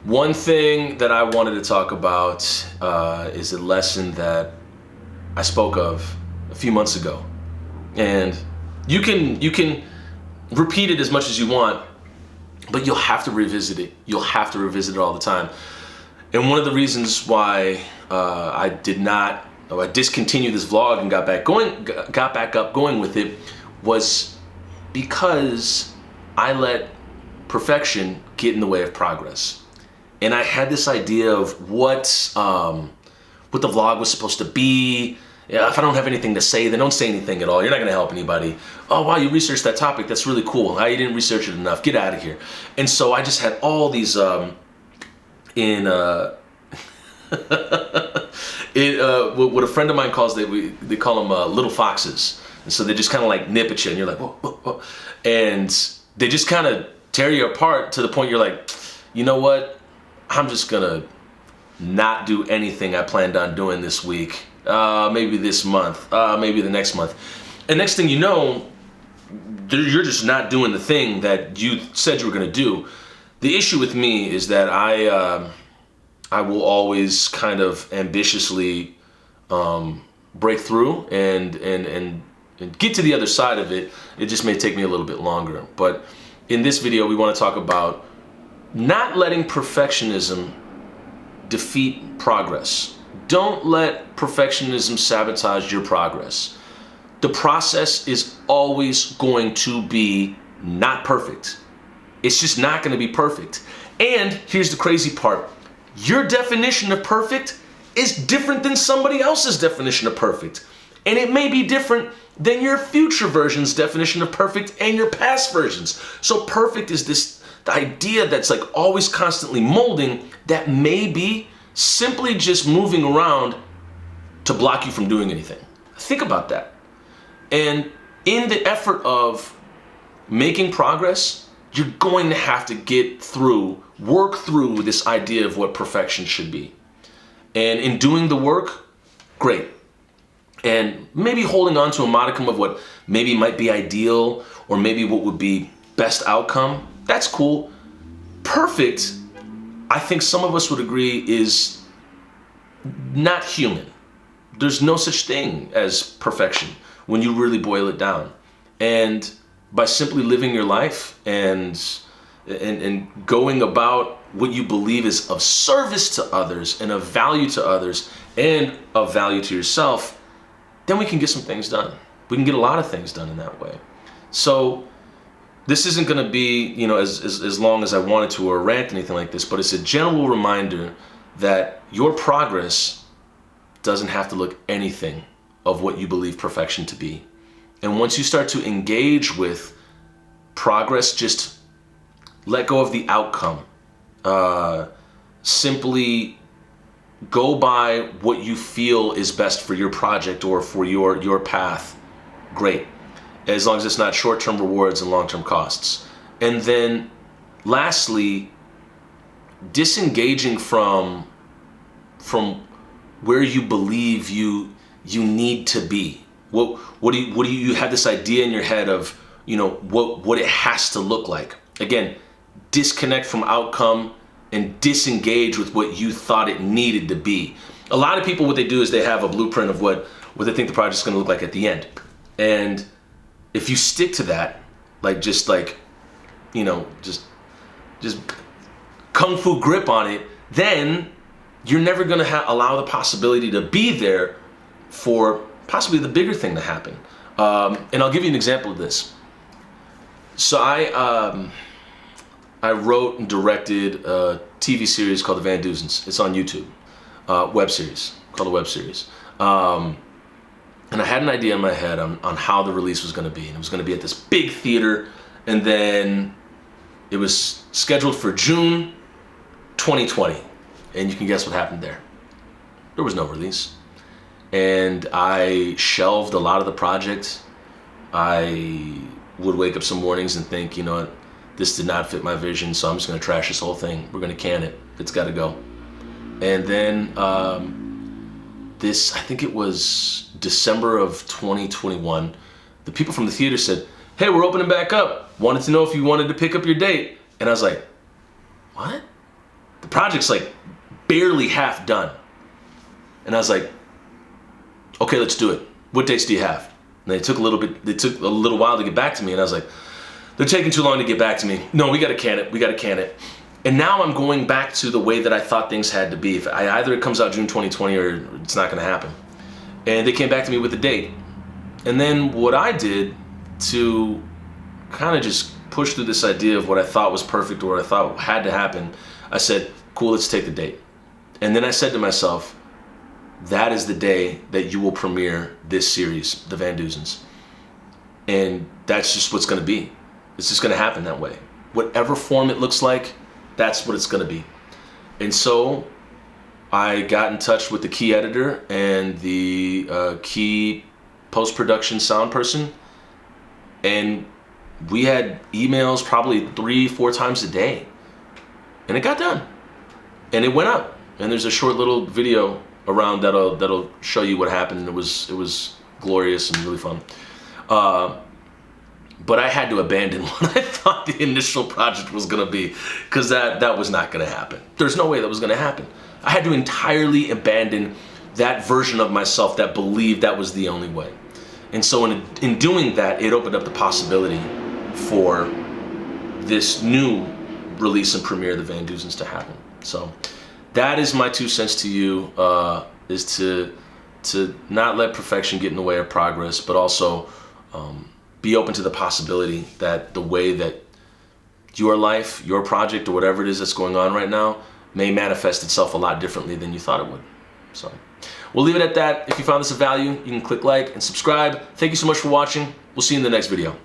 One thing that I wanted to talk about is a lesson that I spoke of a few months ago. And you can repeat it as much as you want, but you'll have to revisit it. You'll have to revisit it all the time. And one of the reasons why I discontinued this vlog and got back up going with it was because I let perfection get in the way of progress. And I had this idea of what the vlog was supposed to be. Yeah, if I don't have anything to say, then don't say anything at all. You're not gonna help anybody. Oh wow, you researched that topic. That's really cool. How you didn't research it enough. Get out of here. And so I just had all these what a friend of mine calls they call them little foxes. And so they just kind of like nip at you, and you're like, whoa, whoa, whoa. And they just kind of tear you apart to the point you're like, you know what? I'm just gonna not do anything I planned on doing this week. Maybe this month, maybe the next month. And next thing you know, you're just not doing the thing that you said you were gonna do. The issue with me is that I will always kind of ambitiously break through and get to the other side of it. It just may take me a little bit longer. But in this video, we want to talk about not letting perfectionism defeat progress. Don't let perfectionism sabotage your progress. The process is always going to be not perfect. It's just not going to be perfect. And here's the crazy part. Your definition of perfect is different than somebody else's definition of perfect. And it may be different than your future version's definition of perfect and your past versions. So perfect is the idea that's like always constantly molding that may be simply just moving around to block you from doing anything. Think about that. And in the effort of making progress, you're going to have to work through this idea of what perfection should be. And in doing the work, great. And maybe holding on to a modicum of what maybe might be ideal or maybe what would be best outcome, that's cool. Perfect, I think some of us would agree, is not human. There's no such thing as perfection when you really boil it down. And by simply living your life and going about what you believe is of service to others and of value to others and of value to yourself, then we can get some things done. We can get a lot of things done in that way. So this isn't going to be, as long as I wanted to or a rant, anything like this, but it's a general reminder that your progress doesn't have to look anything of what you believe perfection to be. And once you start to engage with progress, just let go of the outcome. Simply go by what you feel is best for your project or for your path. Great. As long as it's not short-term rewards and long-term costs. And then lastly, disengaging from where you believe you need to be. What do you have this idea in your head of, what it has to look like? Again, disconnect from outcome and disengage with what you thought it needed to be. A lot of people, what they do is they have a blueprint of what they think the project's going to look like at the end. And if you stick to that, just kung fu grip on it, then you're never going to allow the possibility to be there for possibly the bigger thing to happen. And I'll give you an example of this. So I wrote and directed a TV series called The Van Duzens. It's on YouTube, web series, called a web series. And I had an idea in my head on how the release was going to be. And it was going to be at this big theater. And then it was scheduled for June 2020. And you can guess what happened there. There was no release. And I shelved a lot of the project. I would wake up some mornings and think, what, this did not fit my vision, so I'm just going to trash this whole thing. We're going to can it. It's got to go. And then I think it was December of 2021, the people from the theater said, hey, we're opening back up. Wanted to know if you wanted to pick up your date. And I was like, what? The project's like barely half done. And I was like, okay, let's do it. What dates do you have? And they took a little while to get back to me, and I was like, they're taking too long to get back to me. No, we gotta can it. And now I'm going back to the way that I thought things had to be. Either it comes out June 2020 or it's not gonna happen. And they came back to me with a date. And then what I did to kind of just push through this idea of what I thought was perfect or what I thought had to happen, I said, cool, let's take the date. And then I said to myself, that is the day that you will premiere this series, The Van Duzens. And that's just what's gonna be. It's just gonna happen that way. Whatever form it looks like, that's what it's gonna be. And so I got in touch with the key editor and the key post-production sound person, and we had emails probably 3-4 times a day, and it got done, and it went up. And there's a short little video around that'll show you what happened. And it was glorious and really fun. But I had to abandon what I thought the initial project was gonna be, because that was not gonna happen. There's no way that was gonna happen. I had to entirely abandon that version of myself that believed that was the only way. And so in doing that, it opened up the possibility for this new release and premiere of The Van Duzens to happen. So that is my 2 cents to you, is to not let perfection get in the way of progress, but also be open to the possibility that the way that your life, your project, or whatever it is that's going on right now may manifest itself a lot differently than you thought it would. So we'll leave it at that. If you found this of value, you can click like and subscribe. Thank you so much for watching. We'll see you in the next video.